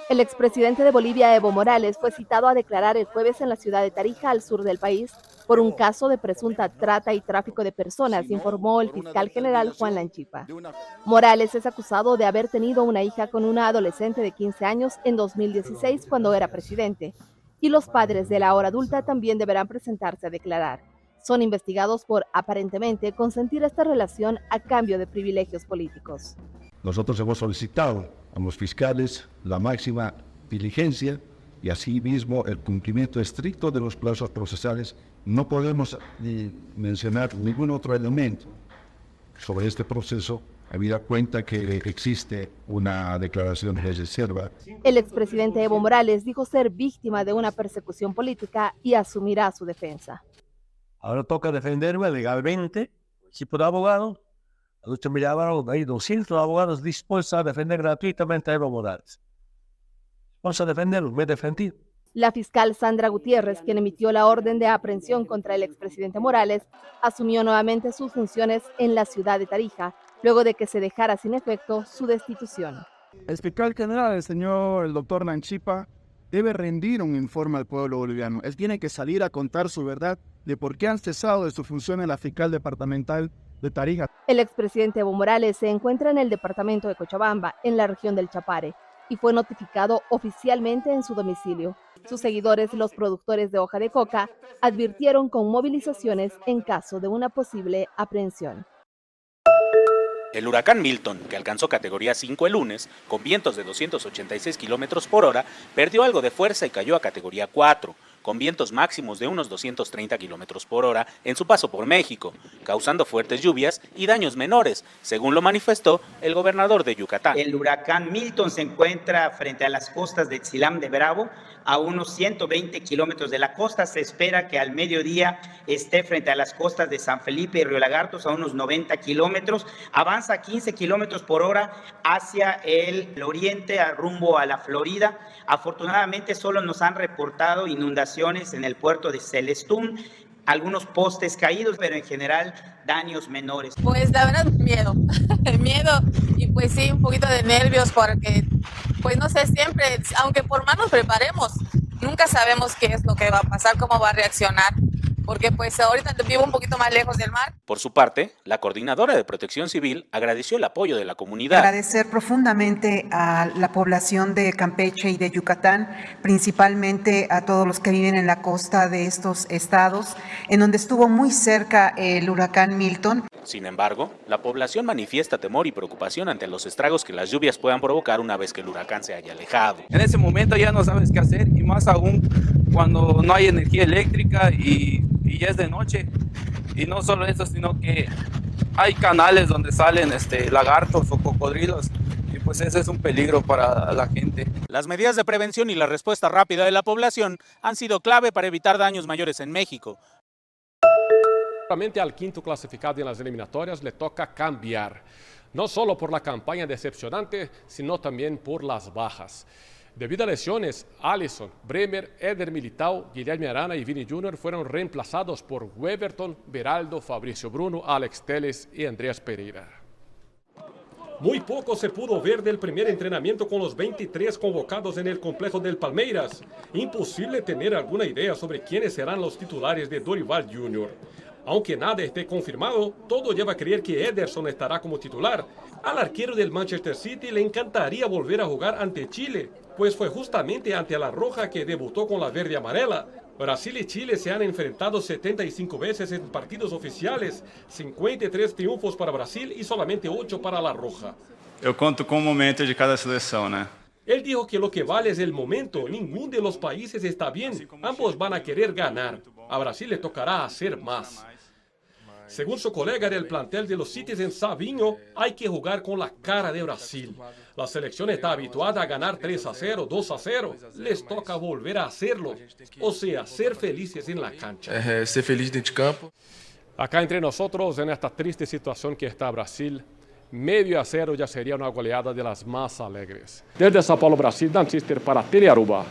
El expresidente de Bolivia, Evo Morales, fue citado a declarar el jueves en la ciudad de Tarija, al sur del país, por un caso de presunta trata y tráfico de personas, informó el fiscal general Juan Lanchipa. Morales es acusado de haber tenido una hija con una adolescente de 15 años en 2016 cuando era presidente, y los padres de la ahora adulta también deberán presentarse a declarar. Son investigados por, aparentemente, consentir esta relación a cambio de privilegios políticos. Nosotros hemos solicitado a los fiscales la máxima diligencia y asimismo el cumplimiento estricto de los plazos procesales. No podemos mencionar ningún otro elemento sobre este proceso, habida cuenta que existe una declaración de reserva. El expresidente Evo Morales dijo ser víctima de una persecución política y asumirá su defensa. Ahora toca defenderme legalmente, equipo de abogados. Anoche me llamaron, hay 200 abogados dispuestos a defender gratuitamente a Evo Morales. Vamos a defenderlo, me he defendido. La fiscal Sandra Gutiérrez, quien emitió la orden de aprehensión contra el expresidente Morales, asumió nuevamente sus funciones en la ciudad de Tarija, luego de que se dejara sin efecto su destitución. El fiscal general, el doctor Lanchipa, debe rendir un informe al pueblo boliviano. Él tiene que salir a contar su verdad de por qué han cesado de su función en la fiscal departamental de Tarija. El expresidente Evo Morales se encuentra en el departamento de Cochabamba, en la región del Chapare, y fue notificado oficialmente en su domicilio. Sus seguidores, los productores de hoja de coca, advirtieron con movilizaciones en caso de una posible aprehensión. El huracán Milton, que alcanzó categoría 5 el lunes, con vientos de 286 kilómetros por hora, perdió algo de fuerza y cayó a categoría 4, con vientos máximos de unos 230 kilómetros por hora en su paso por México, causando fuertes lluvias y daños menores, según lo manifestó el gobernador de Yucatán. El huracán Milton se encuentra frente a las costas de Xilam de Bravo, a unos 120 kilómetros de la costa. Se espera que al mediodía esté frente a las costas de San Felipe y Río Lagartos, a unos 90 kilómetros. Avanza a 15 kilómetros por hora hacia el oriente, rumbo a la Florida. Afortunadamente solo nos han reportado inundaciones en el puerto de Celestún, algunos postes caídos, pero en general daños menores. Pues la verdad, miedo, miedo y pues sí, un poquito de nervios porque, pues no sé, siempre, aunque por más nos preparemos, nunca sabemos qué es lo que va a pasar, cómo va a reaccionar. Porque pues ahorita vivo un poquito más lejos del mar. Por su parte, la coordinadora de Protección Civil agradeció el apoyo de la comunidad. Agradecer profundamente a la población de Campeche y de Yucatán, principalmente a todos los que viven en la costa de estos estados, en donde estuvo muy cerca el huracán Milton. Sin embargo, la población manifiesta temor y preocupación ante los estragos que las lluvias puedan provocar una vez que el huracán se haya alejado. En ese momento ya no sabes qué hacer y más aún cuando no hay energía eléctrica y ya es de noche. Y no solo eso, sino que hay canales donde salen lagartos o cocodrilos y pues ese es un peligro para la gente. Las medidas de prevención y la respuesta rápida de la población han sido clave para evitar daños mayores en México. Al quinto clasificado en las eliminatorias le toca cambiar, no solo por la campaña decepcionante, sino también por las bajas. Debido a lesiones, Alisson, Bremer, Eder Militao, Guilherme Arana y Vini Jr. fueron reemplazados por Weverton, Beraldo, Fabricio Bruno, Alex Telles y Andreas Pereira. Muy poco se pudo ver del primer entrenamiento con los 23 convocados en el complejo del Palmeiras. Imposible tener alguna idea sobre quiénes serán los titulares de Dorival Jr. Aunque nada esté confirmado, todo lleva a creer que Ederson estará como titular. Al arquero del Manchester City le encantaría volver a jugar ante Chile, pues fue justamente ante la Roja que debutó con la verde y amarela. Brasil y Chile se han enfrentado 75 veces en partidos oficiales, 53 triunfos para Brasil y solamente 8 para la Roja. Eu conto com o momento de cada seleção, né? Él dijo que lo que vale es el momento, ninguno de los países está bien, ambos van a querer ganar. A Brasil le tocará hacer más. Según su colega del plantel de los Citizens, Savinho, hay que jugar con la cara de Brasil. La selección está habituada a ganar 3-0, 2-0. Les toca volver a hacerlo. O sea, ser felices en la cancha. Ser feliz dentro de campo. Acá entre nosotros, en esta triste situación que está Brasil, 0-0 ya sería una goleada de las más alegres. Desde Sao Paulo, Brasil, Dan Cister para Telearuba.